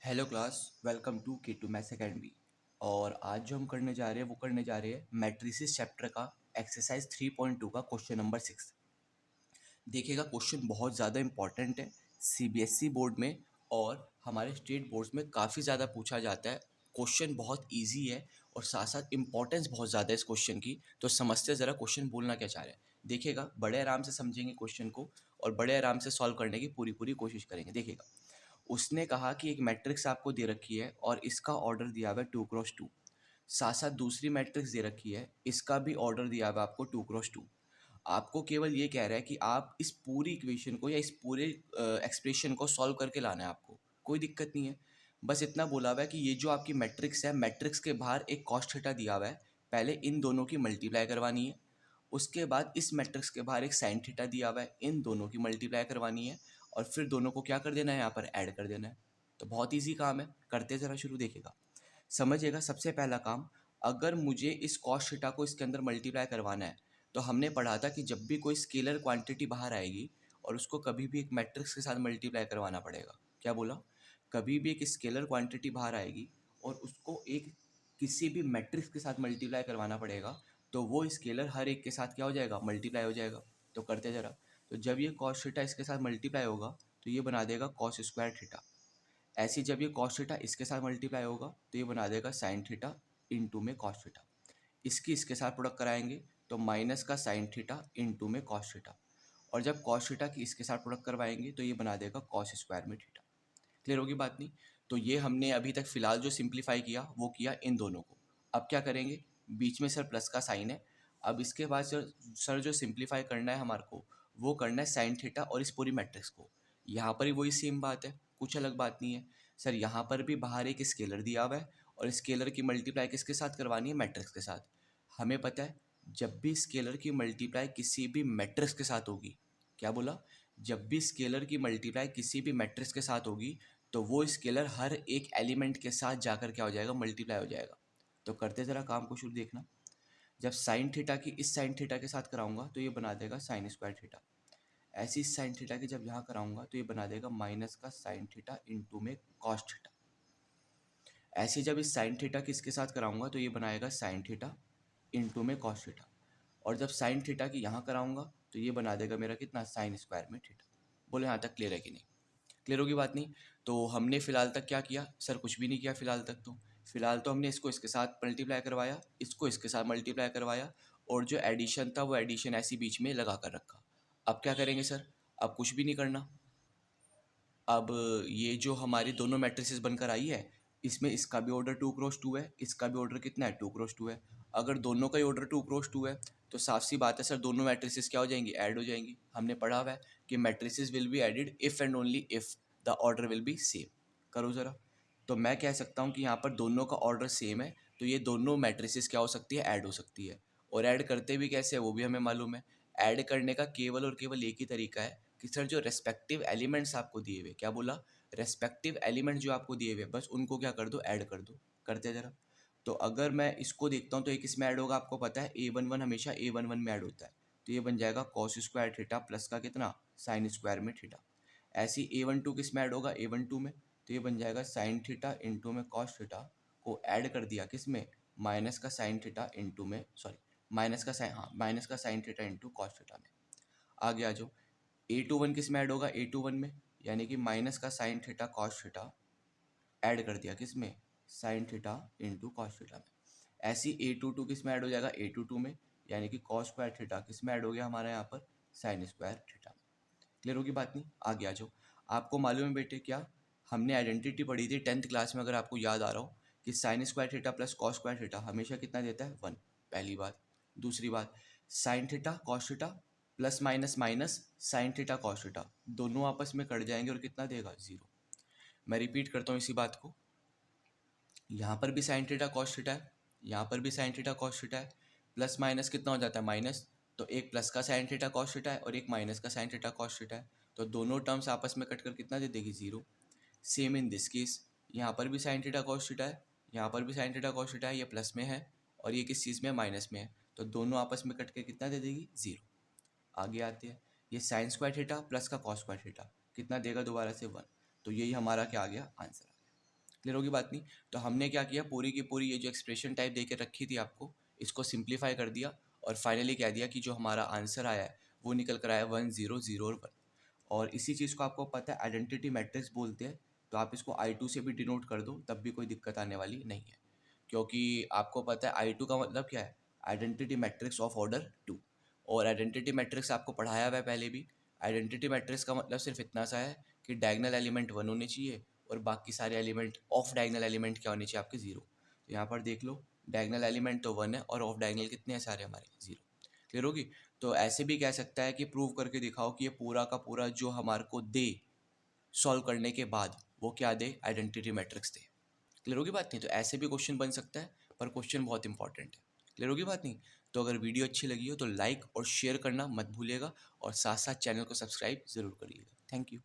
Hello class, welcome to के to maths academy. और आज जो हम करने जा रहे हैं मैट्रिसेस चैप्टर का एक्सरसाइज 3.2 का क्वेश्चन नंबर 6। देखिएगा, क्वेश्चन बहुत ज़्यादा इंपॉर्टेंट है सीबीएसई बोर्ड में और हमारे स्टेट बोर्ड्स में काफ़ी ज़्यादा पूछा जाता है। क्वेश्चन बहुत इजी है और साथ साथ इम्पोर्टेंस बहुत ज़्यादा है इस क्वेश्चन की। तो समझते ज़रा क्वेश्चन बोलना क्या चाह रहे हैं। देखिएगा, बड़े आराम से समझेंगे क्वेश्चन को और बड़े आराम से सॉल्व करने की पूरी पूरी कोशिश करेंगे। देखिएगा, उसने कहा कि एक मैट्रिक्स आपको दे रखी है और इसका ऑर्डर दिया हुआ है 2x2। साथ साथ दूसरी मैट्रिक्स दे रखी है, इसका भी ऑर्डर दिया हुआ है आपको 2x2। आपको केवल ये कह रहा है कि आप इस पूरी इक्वेशन को या इस पूरे एक्सप्रेशन को सॉल्व करके लाना है आपको। कोई दिक्कत नहीं है, बस इतना बोला हुआ है कि ये जो आपकी मैट्रिक्स है, मैट्रिक्स के बाहर एक कॉस थीटा दिया हुआ है। पहले इन दोनों की मल्टीप्लाई करवानी है, उसके बाद इस मैट्रिक्स के बाहर एक साइन थीटा दिया हुआ है, इन दोनों की मल्टीप्लाई करवानी है और फिर दोनों को क्या कर देना है, यहाँ पर ऐड कर देना है। तो बहुत ईजी काम है, करते ज़रा शुरू। देखिएगा, समझिएगा, सबसे पहला काम, अगर मुझे इस कॉस थीटा को इसके अंदर मल्टीप्लाई करवाना है तो हमने पढ़ा था कि जब भी कोई स्केलर क्वांटिटी बाहर आएगी और उसको कभी भी एक मैट्रिक्स के साथ मल्टीप्लाई करवाना पड़ेगा। क्या बोला? कभी भी एक स्केलर क्वांटिटी बाहर आएगी और उसको एक किसी भी मैट्रिक्स के साथ मल्टीप्लाई करवाना पड़ेगा, तो वो स्केलर हर एक के साथ क्या हो जाएगा, मल्टीप्लाई हो जाएगा। तो करते ज़रा। तो जब ये कॉस थीटा इसके साथ मल्टीप्लाई होगा तो ये बना देगा कॉस स्क्वायर थीटा। ऐसे ही जब ये कॉस थीटा इसके साथ मल्टीप्लाई होगा तो ये बना देगा साइन थीटा इंटू में कॉस थीटा। इसकी इसके साथ प्रोडक्ट कराएंगे तो माइनस का साइन थीटा इंटू में कॉस थीटा। और जब कॉस थीटा की इसके साथ प्रोडक्ट करवाएंगे तो ये बना देगा कॉस स्क्वायर में थीटा। क्लियर होगी बात नहीं? तो ये हमने अभी तक फिलहाल जो सिंप्लीफाई किया वो किया इन दोनों को। अब क्या करेंगे, बीच में सर प्लस का साइन है। अब इसके बाद सर जो सिंप्लीफाई करना है हमारे को, वो करना है साइन थीटा और इस पूरी मैट्रिक्स को। यहाँ पर ही वही सेम बात है, कुछ अलग बात नहीं है। सर यहाँ पर भी बाहर एक स्केलर दिया हुआ है और स्केलर की मल्टीप्लाई किसके साथ करवानी है, मैट्रिक्स के साथ। हमें पता है जब भी स्केलर की मल्टीप्लाई किसी भी मैट्रिक्स के साथ होगी, क्या बोला, जब भी स्केलर की मल्टीप्लाई किसी भी मैट्रिक्स के साथ होगी तो वो स्केलर हर एक एलिमेंट के साथ जाकर क्या हो जाएगा, मल्टीप्लाई हो जाएगा। तो करते ज़रा काम को शुरू। देखना, जब साइन थीटा की इस साइन थीटा के साथ कराऊंगा तो ये बना देगा साइन स्क्वायर थीटा। ऐसी साइन थीटा की जब यहाँ कराऊंगा तो ये बना देगा माइनस का साइन थीटा इंटू में कॉस थीटा। ऐसे जब इस साइन थीटा की इसके साथ कराऊंगा तो ये बनाएगा साइन थीटा इंटू में कॉस थीटा। और जब साइन थीटा की यहाँ कराऊंगा तो ये बना देगा मेरा कितना, साइन स्क्वायर में थीटा। बोले यहाँ तक क्लियर है कि नहीं? क्लियर होगी बात नहीं? तो हमने फिलहाल तक क्या किया सर, कुछ भी नहीं किया फिलहाल तक। तो फिलहाल तो हमने इसको इसके साथ मल्टीप्लाई करवाया, इसको इसके साथ मल्टीप्लाई करवाया और जो एडिशन था वो एडिशन ऐसी बीच में लगा कर रखा। अब क्या करेंगे सर? अब कुछ भी नहीं करना। अब ये जो हमारी दोनों मैट्रिसेस बनकर आई है, इसमें इसका भी ऑर्डर 2x2 है, इसका भी ऑर्डर कितना है, 2x2 है। अगर दोनों का ही ऑर्डर 2x2 है तो साफ सी बात है सर, दोनों मैट्रिसेस क्या हो जाएंगी, ऐड हो जाएंगी। हमने पढ़ा हुआ है कि matrices will be added if and only if the order will be same. करो ज़रा। तो मैं कह सकता हूँ कि यहाँ पर दोनों का ऑर्डर सेम है, तो ये दोनों मैट्रिसेस क्या हो सकती है, ऐड हो सकती है। और ऐड करते भी कैसे है वो भी हमें मालूम है। ऐड करने का केवल और केवल एक ही तरीका है कि सर जो रेस्पेक्टिव एलिमेंट्स आपको दिए हुए, क्या बोला, रेस्पेक्टिव एलिमेंट जो आपको दिए हुए बस उनको क्या कर दो, ऐड कर दो। करते ज़रा। तो अगर मैं इसको देखता हूँ तो एक इसमें ऐड होगा, आपको पता है A11 हमेशा A11 में ऐड होता है। तो ये बन जाएगा कॉस स्क्वायर थीटा प्लस का कितना, साइन स्क्वायर में थीटा। ऐसे ही A12 किस में ऐड होगा, A12 में। तो ये बन जाएगा साइन थीटा इंटू में कॉस थीटा को ऐड कर दिया किस में, माइनस का साइन थीटा इंटू में, सॉरी, माइनस का साइन, हाँ, माइनस का sine theta into cos theta में। आगे आ जाओ, A21 किस में ऐड होगा, A21 में, यानी कि माइनस का sine theta cos theta add कर दिया किस में, sine theta into cos theta में। ऐसी A22 किस में ऐड हो जाएगा, A22 में, यानी कि कॉस स्क्वायर थीटा किस में ऐड हो गया हमारा यहाँ पर, साइन स्क्वायर थीटा में। क्लियर होगी बात नहीं? आगे आ जाओ। आपको मालूम है बेटे क्या, हमने आइडेंटिटी पढ़ी थी 10th क्लास में, अगर आपको याद आ रहा हो, कि sine square theta plus cos square theta हमेशा कितना देता है, 1। पहली बात। दूसरी बात, sine theta cos theta plus minus minus sine theta cos theta दोनों आपस में कट जाएंगे और कितना देगा, 0। मैं रिपीट करता हूँ इसी बात को। यहाँ पर भी साइन थीटा कॉस थीटा है, यहाँ पर भी साइन थीटा कॉस थीटा है। प्लस माइनस कितना हो जाता है, माइनस। तो एक प्लस का साइन थीटा कॉस थीटा है और एक माइनस का साइन थीटा कॉस थीटा है। तो दोनों टर्म्स आपस में कट कर कितना दे देगी, 0। सेम इन दिस केस, यहाँ पर भी साइन थीटा कॉस थीटा है, यहाँ पर भी साइन थीटा कॉस थीटा है, ये प्लस में है और ये किस चीज़ में, माइनस में है। तो दोनों आपस में कट के कितना दे देगी, 0। आगे आते हैं, ये साइन स्क्वायर थीटा प्लस का कॉस स्क्वायर थीटा कितना देगा, दोबारा से 1। तो यही हमारा क्या आ गया, आंसर आ गया। क्लियर होगी बात नहीं? तो हमने क्या किया, पूरी की पूरी ये जो एक्सप्रेशन टाइप दे के रखी थी आपको, इसको सिंप्लीफाई कर दिया और फाइनली कह दिया कि जो हमारा आंसर आया है वो निकल कर आया 1 0 0 और 1। और इसी चीज़ को आपको पता है आइडेंटिटी मैट्रिक्स बोलते हैं, तो आप इसको I2 से भी डिनोट कर दो तब भी कोई दिक्कत आने वाली नहीं है, क्योंकि आपको पता है I2 का मतलब क्या है, आइडेंटिटी मैट्रिक्स ऑफ ऑर्डर 2। और आइडेंटिटी मैट्रिक्स आपको पढ़ाया हुआ है पहले भी। आइडेंटिटी मैट्रिक्स का मतलब सिर्फ इतना सा है कि डायगनल एलिमेंट 1 होने चाहिए और बाकी सारे एलिमेंट ऑफ डायगनल एलिमेंट क्या होने चाहिए आपके 0। तो यहाँ पर देख लो, डायगनल एलिमेंट तो 1 है और ऑफ डायगनल कितने हैं सारे हमारे 0। क्लियर होगी? तो ऐसे भी कह सकता है कि प्रूव करके दिखाओ कि ये पूरा का पूरा जो हमारे को दे सॉल्व करने के बाद वो क्या दे, आइडेंटिटी मैट्रिक्स दे। क्लियर होगी बात नहीं? तो ऐसे भी क्वेश्चन बन सकता है, पर क्वेश्चन बहुत इंपॉर्टेंट है। क्लियर होगी बात नहीं? तो अगर वीडियो अच्छी लगी हो तो लाइक और शेयर करना मत भूलिएगा और साथ साथ चैनल को सब्सक्राइब ज़रूर करिएगा। Thank you.